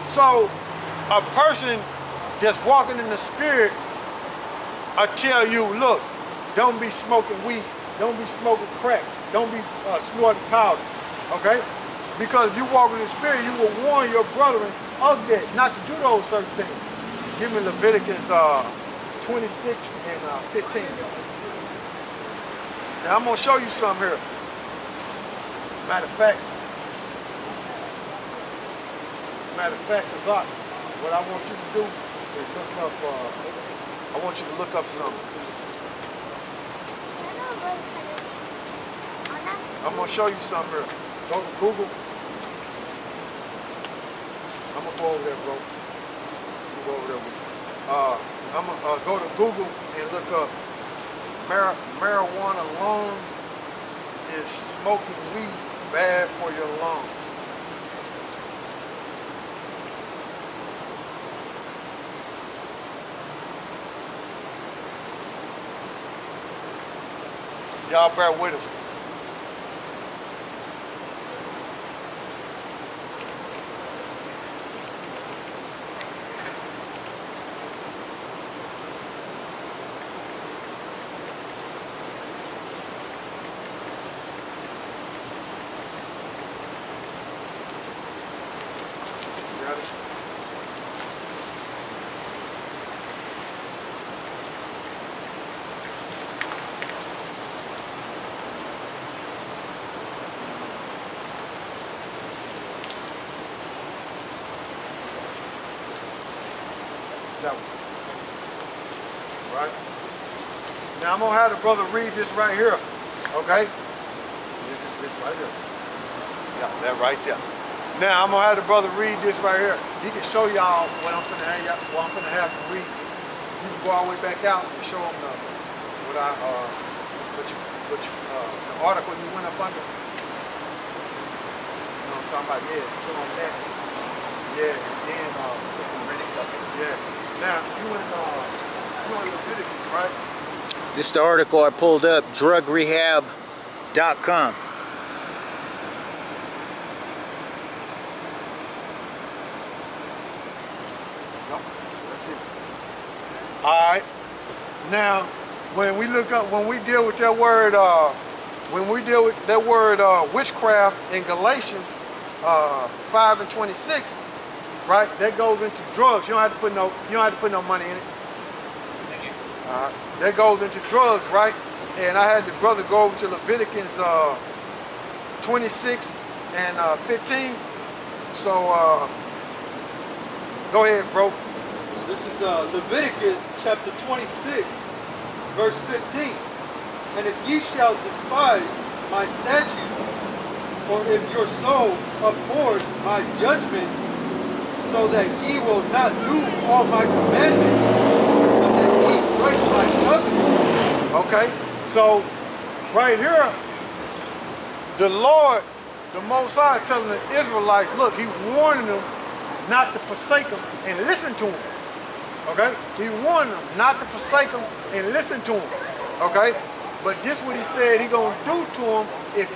So a person that's walking in the spirit, I tell you, look, don't be smoking weed, don't be smoking crack, don't be snorting powder, okay? Because if you walk in the spirit, you will warn your brethren of that, not to do those certain things. Give me Leviticus 26 and 15. Now I'm gonna show you something here. Matter of fact, Azak, what I want you to do is look up, I want you to look up something. I'm gonna show you something here. Go to Google. I'm gonna go over there, bro. Go over there with you. I'm gonna go to Google and look up marijuana lungs. Is smoking weed bad for your lungs? Y'all bear with us. Right? Now I'm gonna have the brother read this right here, okay? This right here. Yeah, that right there. Now I'm gonna have the brother read this right here. He can show y'all what I'm finna have y'all, what I'm finna have him read. You can go all the way back out and show him the article you went up under. You know what I'm talking about? Yeah, show him that. Yeah, and then yeah. Now you in Leviticus, right? This is the article I pulled up, drugrehab.com. That's it. All right. Now, when we look up, when we deal with that word, witchcraft in Galatians 5 and 26, right? That goes into drugs. You don't have to put no money in it. That goes into drugs, right? And I had the brother go over to Leviticus 26 and 15. So go ahead, bro. This is Leviticus chapter 26, verse 15. And if ye shall despise my statutes, or if your soul abhor my judgments, so that ye will not do all my commandments, but that ye break my covenant. Okay, so right here, the Lord, the Most High, telling the Israelites, look, He warning them not to forsake Him and listen to Him. Okay, He warned them not to forsake Him and listen to Him. Okay, but this is what He said He gonna do to them if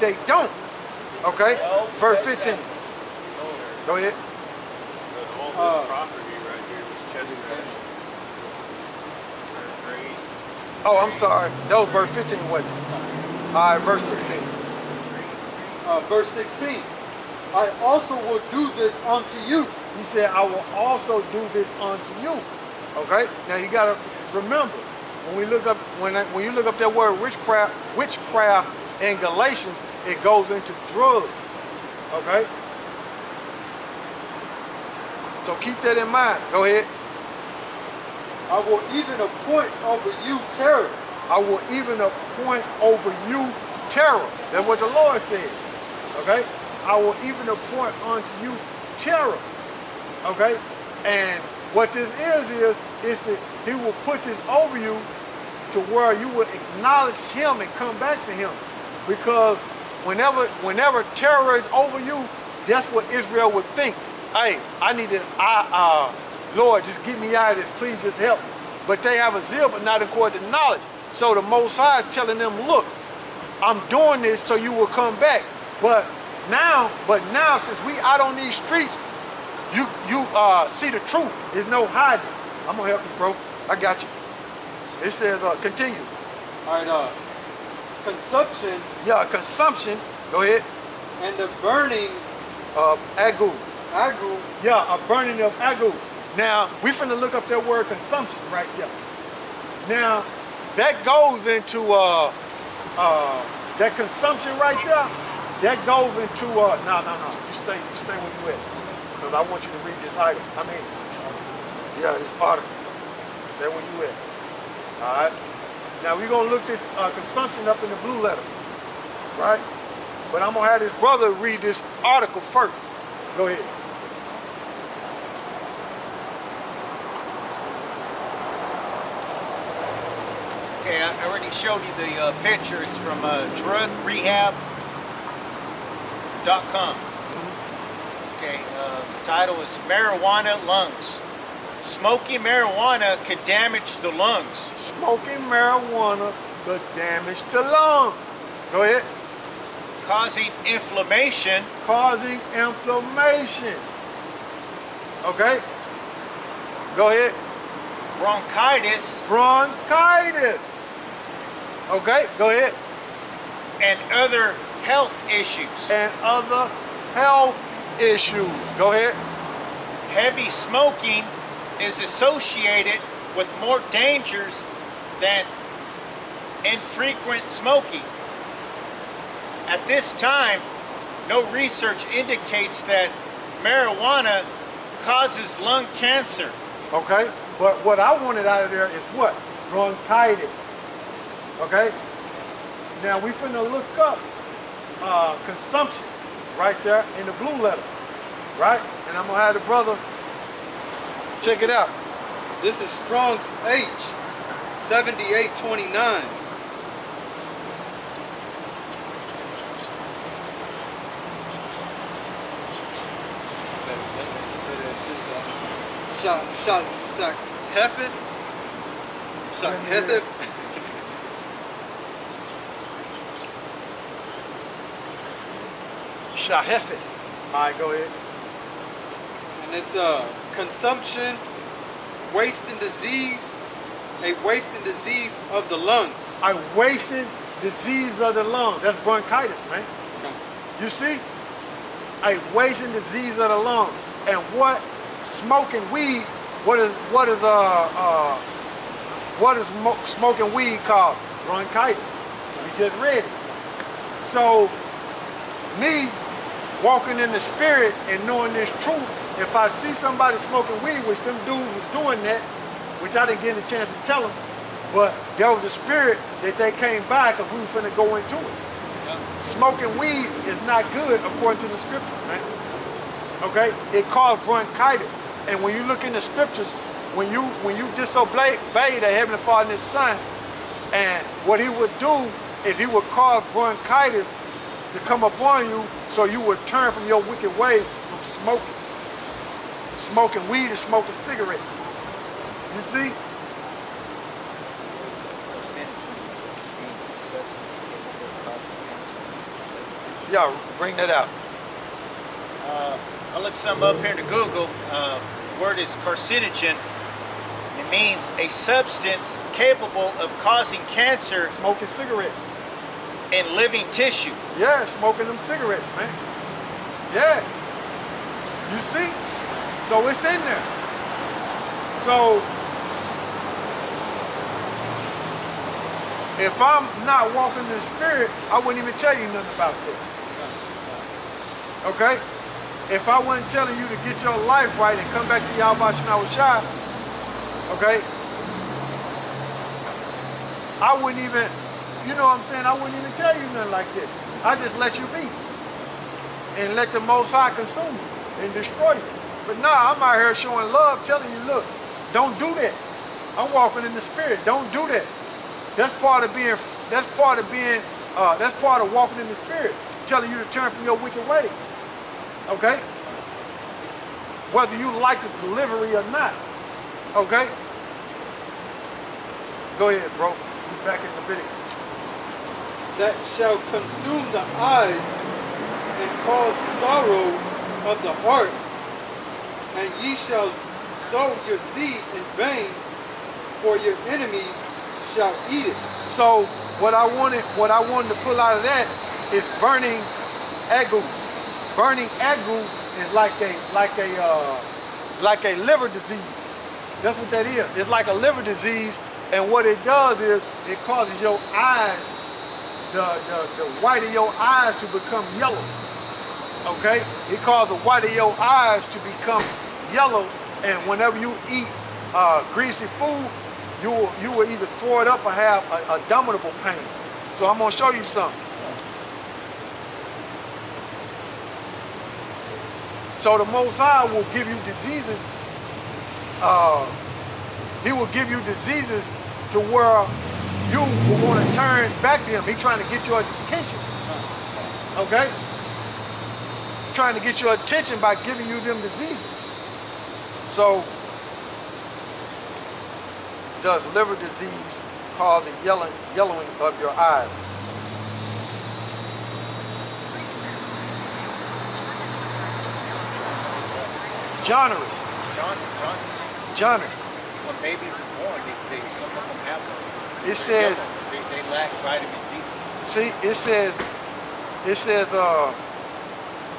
they don't. Okay, verse 15. Go ahead. Oh, I'm sorry. That was verse 15, wasn't it? All right, verse 16. Verse 16. I also will do this unto you. He said, I will also do this unto you. Okay? Now you gotta remember, when you look up that word witchcraft in Galatians, it goes into drugs. Okay? So keep that in mind. Go ahead. I will even appoint over you terror. I will even appoint over you terror. That's what the Lord said. Okay? I will even appoint unto you terror. Okay? And what this is that He will put this over you to where you will acknowledge Him and come back to Him. Because whenever terror is over you, that's what Israel would think. Hey, Lord, just get me out of this. Please just help me. But they have a zeal, but not according to knowledge. So the Most High is telling them, look, I'm doing this so you will come back. But but now since we out on these streets, you see the truth. There's no hiding. I'm gonna help you, bro. I got you. It says continue. All right, consumption. Yeah, consumption. Go ahead. And the burning Of agu. agu. Yeah, a burning of agu. Now, we finna look up that word consumption right there. Now, that goes into, that consumption right there, that goes into, no. You stay where you at. Because I want you to read this item. Yeah, this article. Stay where you at. All right? Now, we're going to look this consumption up in the blue letter. Right? But I'm going to have this brother read this article first. Go ahead. Okay, I already showed you the picture. It's from drugrehab.com. Okay, the title is Marijuana Lungs. Smoking marijuana could damage the lungs. Smoking marijuana could damage the lungs. Go ahead. Causing inflammation. Causing inflammation. Okay. Go ahead. Bronchitis. Bronchitis. Okay, go ahead. And other health issues. And other health issues. Go ahead. Heavy smoking is associated with more dangers than infrequent smoking. At this time, no research indicates that marijuana causes lung cancer. Okay, but what I wanted out of there is what? Bronchitis. Okay? Now we finna look up consumption right there in the blue letter. Right? And I'm gonna have the brother check it out. This is Strong's H, 7829. Shahefeth. Shahefeth. All right, go ahead. And it's consumption, waste and disease, a waste and disease of the lungs. A wasting disease of the lungs. That's bronchitis, man. Okay. You see? A wasting disease of the lungs. And what smoking weed, what is smoking weed called? Bronchitis. We just read it. So me walking in the spirit and knowing this truth, if I see somebody smoking weed, which them dudes was doing that, which I didn't get a chance to tell them, but there was a spirit that they came by because we were finna go into it. Yeah. Smoking weed is not good according to the scriptures, man. Okay? It caused bronchitis. And when you look in the scriptures, when you disobey the Heavenly Father and His Son, and what He would do is He would cause bronchitis to come upon you so you would turn from your wicked way from smoking. Smoking weed and smoking cigarettes. You see? Yeah, bring that out. I looked some up here to Google. The word is carcinogen. It means a substance capable of causing cancer Smoking cigarettes. in living tissue. Yeah, smoking them cigarettes, man. Yeah. You see? So it's in there. So if I'm not walking in the spirit, I wouldn't even tell you nothing about this. Okay? If I wasn't telling you to get your life right and come back to YAHAWASHI, okay? I wouldn't even, you know what I'm saying? I wouldn't even tell you nothing like this. I just let you be. And let the Most High consume you and destroy you. But nah, I'm out here showing love, telling you, look, don't do that. I'm walking in the spirit. Don't do that. That's part of walking in the spirit, telling you to turn from your wicked ways. Okay? Whether you like the delivery or not. Okay? Go ahead, bro. We're back in Leviticus. That shall consume the eyes and cause sorrow of the heart, and ye shall sow your seed in vain, for your enemies shall eat it. So what I wanted to pull out of that is burning agu. Burning agu is like a liver disease. That's what that is. It's like a liver disease, and what it does is it causes your eyes, the white of your eyes to become yellow. Okay? It causes the white of your eyes to become yellow, and whenever you eat greasy food, you will either throw it up or have abdominal pain. So I'm gonna show you something. So the Most High will give you diseases. He will give you diseases to where you will want to turn back to him. He's trying to get your attention. Okay? Trying to get your attention by giving you them diseases. So, does liver disease cause a yellowing of your eyes? Jaundice. Jaundice. When babies are born, some of them have them. It says they lack vitamin D. See, it says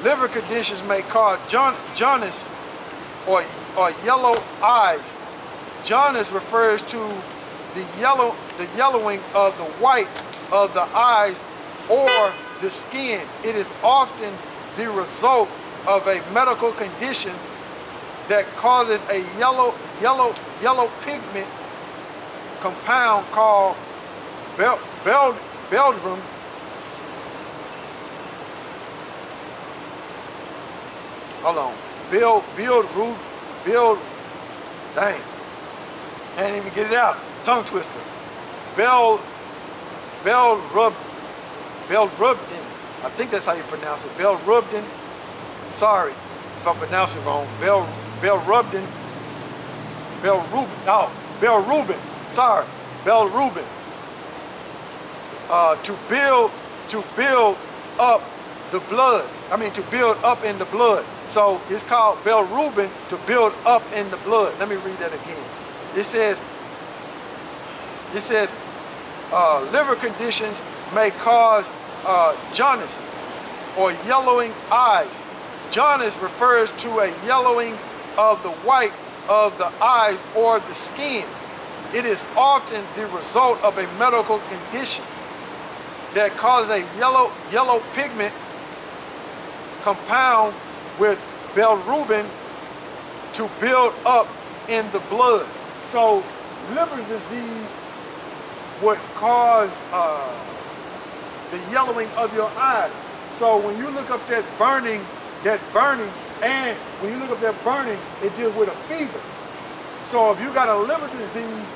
liver conditions may cause jaundice or yellow eyes. Jaundice refers to the yellowing of the white of the eyes or the skin. It is often the result of a medical condition that causes a yellow pigment compound called bilirubin. Hold on. Dang. I didn't even get it out. Tongue twister. Bilirubin. I think that's how you pronounce it. Bilirubin. Sorry if I pronounce it wrong. Bilirubin. Sorry. Bilirubin. To build up the blood. To build up in the blood. So it's called bilirubin, to build up in the blood. Let me read that again. It says liver conditions may cause jaundice or yellowing eyes. Jaundice refers to a yellowing of the white of the eyes or the skin. It is often the result of a medical condition that causes a yellow pigment compound with bilirubin to build up in the blood. So liver disease would cause the yellowing of your eyes. So when you look up that burning, and when you look up that burning, it deals with a fever. So if you got a liver disease,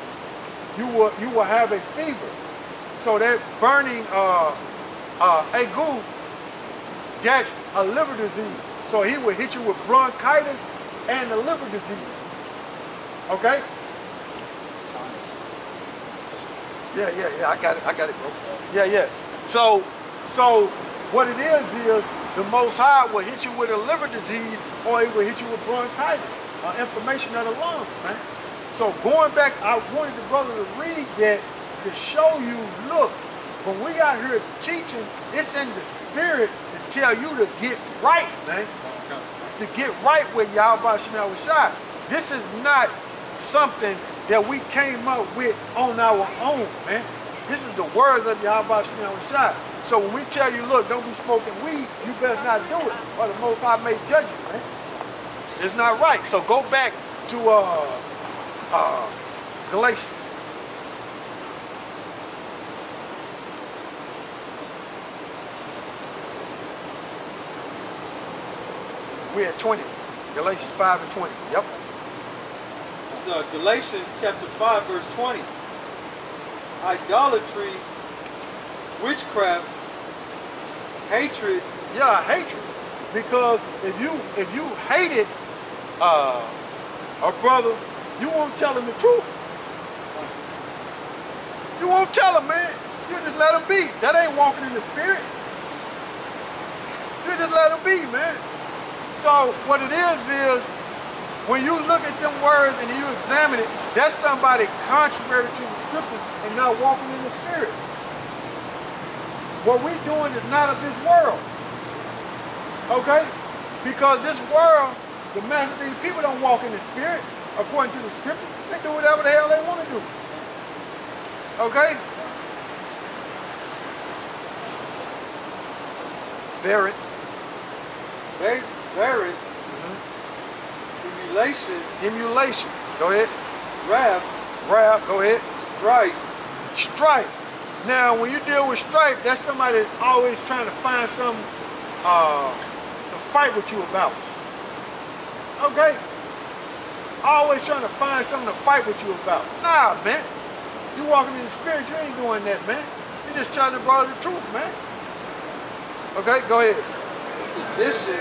you will have a fever. So that burning agu, that's a liver disease. So he will hit you with bronchitis and the liver disease. Okay? Yeah, I got it, bro. Yeah. So what it is the Most High will hit you with a liver disease, or he will hit you with bronchitis, inflammation of the lungs, man. So going back, I wanted the brother to read that to show you, look, when we out here teaching, it's in the spirit to tell you to get right, man. To get right with YAHAWASHI. This is not something that we came up with on our own, man. This is the words of YAHAWASHI. So when we tell you, look, don't be smoking weed, you better not do it, or the Most High may judge you, man. It's not right. So go back to Galatians. We're at 20. Galatians 5 and 20. Yep. It's Galatians chapter 5, verse 20. Idolatry, witchcraft, hatred. Yeah, hatred. Because if you hated a brother, you won't tell him the truth. You won't tell him, man. You just let him be. That ain't walking in the spirit. You You just let it be, man. So what it is when you look at them words and you examine it, that's somebody contrary to the scriptures and not walking in the spirit. What we're doing is not of this world. Okay? Because this world, the mass of these people don't walk in the spirit according to the scriptures. They do whatever the hell they want to do. Okay? Variance. Variance. Emulation. Emulation. Go ahead. Wrath. Wrath. Go ahead. Strife. Strife. Now, when you deal with strife, that's somebody that's always trying to find something to fight with you about. Okay? Always trying to find something to fight with you about. Nah, man. You walking in the spirit, you ain't doing that, man. You're just trying to bring the truth, man. Okay, go ahead. Sedition.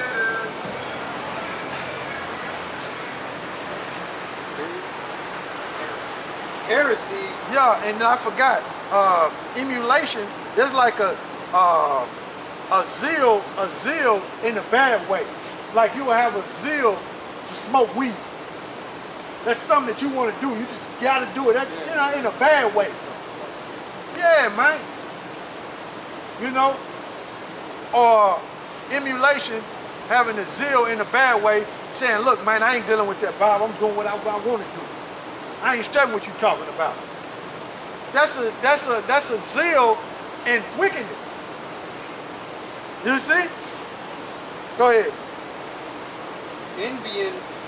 Heresies. Yeah, and I forgot. Emulation. There's like a zeal in a bad way. Like you will have a zeal to smoke weed. That's something that you want to do. You just got to do it. That, you know, in a bad way. Yeah, man. You know, or emulation, having a zeal in a bad way, saying, "Look, man, I ain't dealing with that Bible. I'm doing what I want to do. I ain't studying what you talking about." That's a zeal in wickedness. You see? Go ahead. Envyings,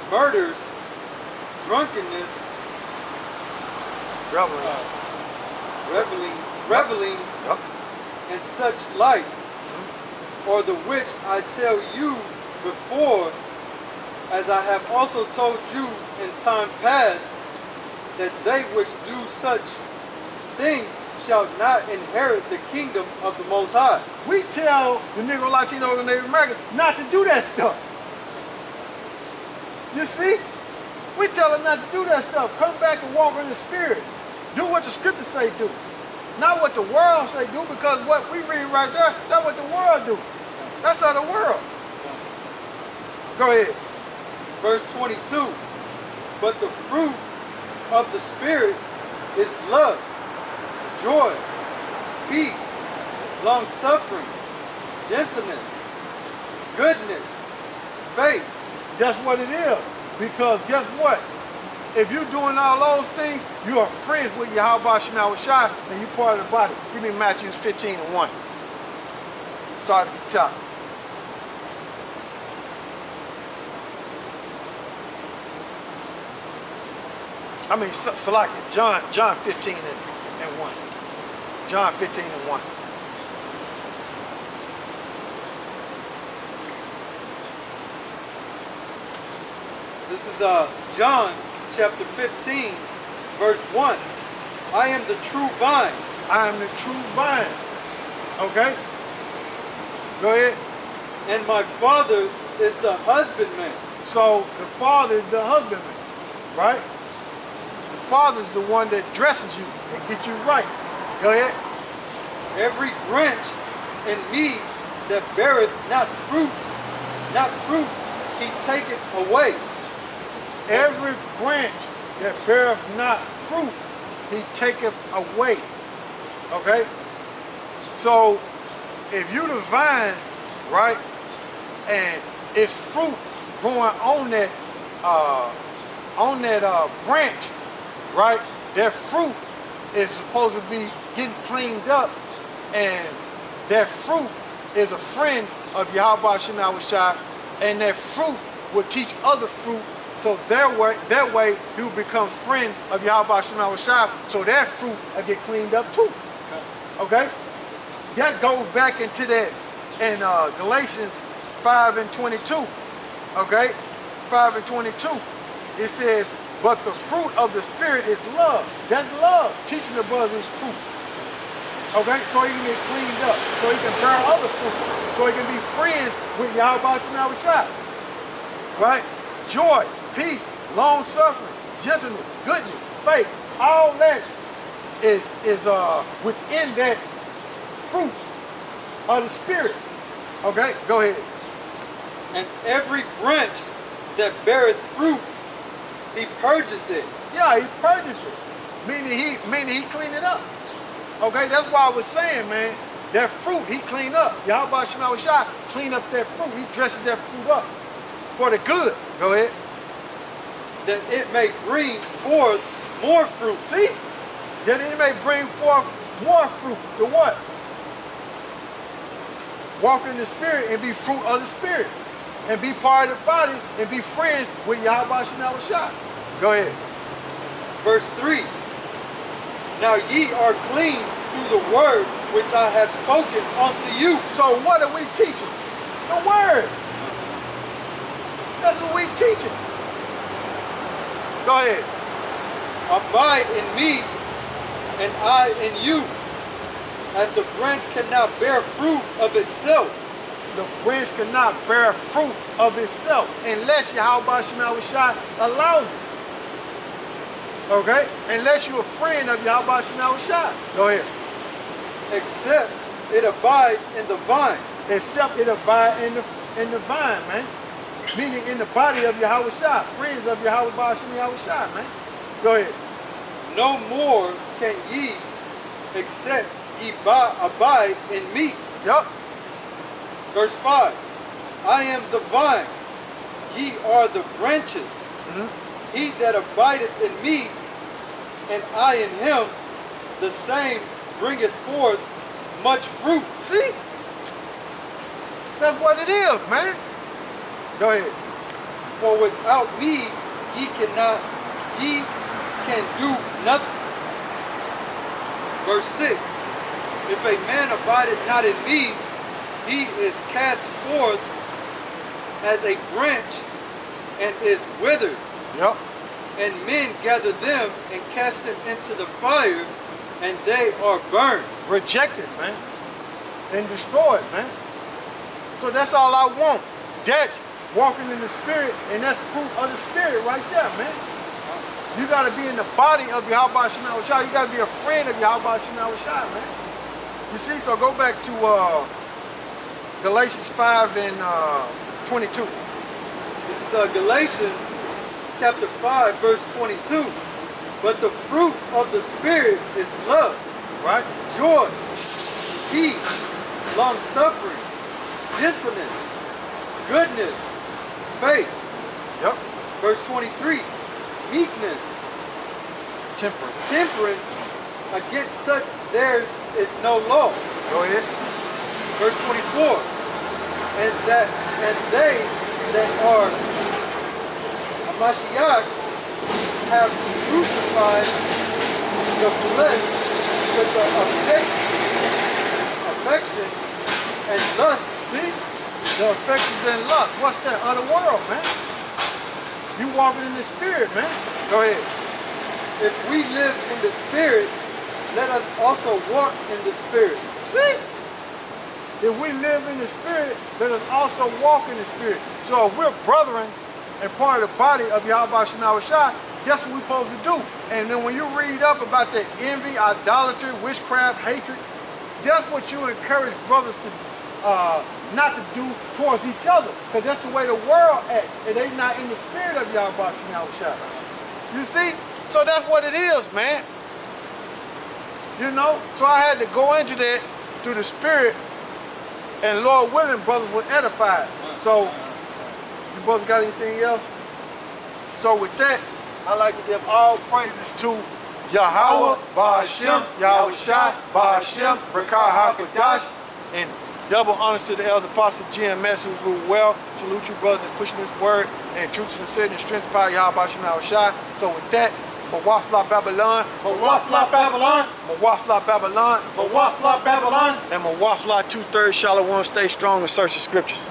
murders, drunkenness, revelings, Yep. and such like, or the which I tell you before, as I have also told you in time past, that they which do such things shall not inherit the kingdom of the Most High. We tell the Negro, Latino, and Native Americans not to do that stuff. You see? We tell them not to do that stuff. Come back and walk in the spirit. Do what the scriptures say do. Not what the world say do, because what we read right there, that's what the world do. That's of the world. Go ahead. Verse 22, but the fruit of the Spirit is love, joy, peace, long-suffering, gentleness, goodness, faith. That's what it is. Because guess what? If you're doing all those things, you are friends with YAHAWASHI, and you're part of the body. Give me Matthew 15:1. Start at the top. I mean, Salaki, John 15:1. John 15:1. This is John chapter 15, verse 1. I am the true vine. I am the true vine. Okay? Go ahead. And my Father is the husbandman. So the Father is the husbandman, right? The Father is the one that dresses you and gets you right. Go ahead. Every branch in me that beareth not fruit, he taketh away. Every branch that beareth not fruit, he taketh away. Okay? So, if you the vine, right, and it's fruit growing on that branch, right, that fruit is supposed to be getting cleaned up, and that fruit is a friend of YAHAWASHI, and that fruit will teach other fruit. So that way you become friend of YAHAWASHI, so that fruit will get cleaned up too. Okay? That goes back into that in Galatians 5:22. Okay? 5:22. It says, but the fruit of the Spirit is love. That's love. Teaching the brothers truth. Okay? So he can get cleaned up. So he can bear other fruit. So he can be friends with YAHAWASHI. Right? Joy, peace, long-suffering, gentleness, goodness, faith. All that is within that fruit. of the Spirit. Okay, go ahead. And every branch that beareth fruit, he purgeth it. Yeah, he purges it. Meaning he clean it up. Okay, that's why I was saying, man, that fruit he clean up. YAHAWASHI clean up that fruit. He dresses that fruit up for the good. Go ahead. That it may bring forth more fruit. See? That it may bring forth more fruit. To what? Walk in the Spirit and be fruit of the Spirit. And be part of the body and be friends with YAHAWASHI. Go ahead. Verse 3. Now ye are clean through the word which I have spoken unto you. So what are we teaching? The word. That's what we teaching. Go ahead. Abide in me, and I in you. As the branch cannot bear fruit of itself. The branch cannot bear fruit of itself unless YAHAWASHI allows it. Okay? Unless you're a friend of YAHAWASHI. Go ahead. Except it abide in the vine. Except it abide in the vine, man. Meaning in the body of YAHAWASHI. Friends of YAHAWASHI, man. Go ahead. No more can ye except ye abide in me. Yup. Verse 5. I am the vine, ye are the branches. He that abideth in me, and I in him, the same bringeth forth much fruit. See? That's what it is, man. Go ahead. For without me ye can do nothing. Verse 6. If a man abideth not in me, he is cast forth as a branch and is withered. Yep. And men gather them and cast them into the fire, and they are burned. Rejected, man. And destroyed, man. So that's all I want. That's walking in the Spirit, and that's fruit of the Spirit right there, man. You got to be in the body of YAHAWASHI. You got to be a friend of YAHAWASHI, man. You see, so go back to Galatians 5 and 22. This is Galatians chapter 5, verse 22. But the fruit of the Spirit is love, Right? joy, peace, long-suffering, gentleness, goodness, faith. Yep. Verse 23, meekness, Temperance. temperance. Against such there is no law. Go ahead. Verse 24, and they that are Mashiachs have crucified the flesh with the affection and lust. See? The affections and lust. What's that? Of the world, man. You walking in the Spirit, man. Go ahead. If we live in the Spirit, let us also walk in the Spirit. See? If we live in the Spirit, let us also walk in the Spirit. So if we're brethren and part of the body of YAHAWASHI, that's what we're supposed to do. And then when you read up about that envy, idolatry, witchcraft, hatred, that's what you encourage brothers to not to do towards each other. Because that's the way the world acts. And they not in the spirit of YAHAWASHI. You see? So that's what it is, man. You know? So I had to go into that through the Spirit, and Lord willing, brothers were edified. So, you brothers got anything else? So with that, I like to give all praises to Yahawah, Ba'ashem, Yahawashi, Ba'ashem, Brakah HaKadosh, and double honors to the elder apostle GMS who ruled well. Salute you brothers that's pushing this word and truth, sincerity, and strength by Yahweh Yahawashi. So with that, Mawafla Babylon, Mawafla Babylon, Mawafla Babylon, Mawafla Babylon, and Mawafla 2/3 Shalom. Stay strong and search the scriptures.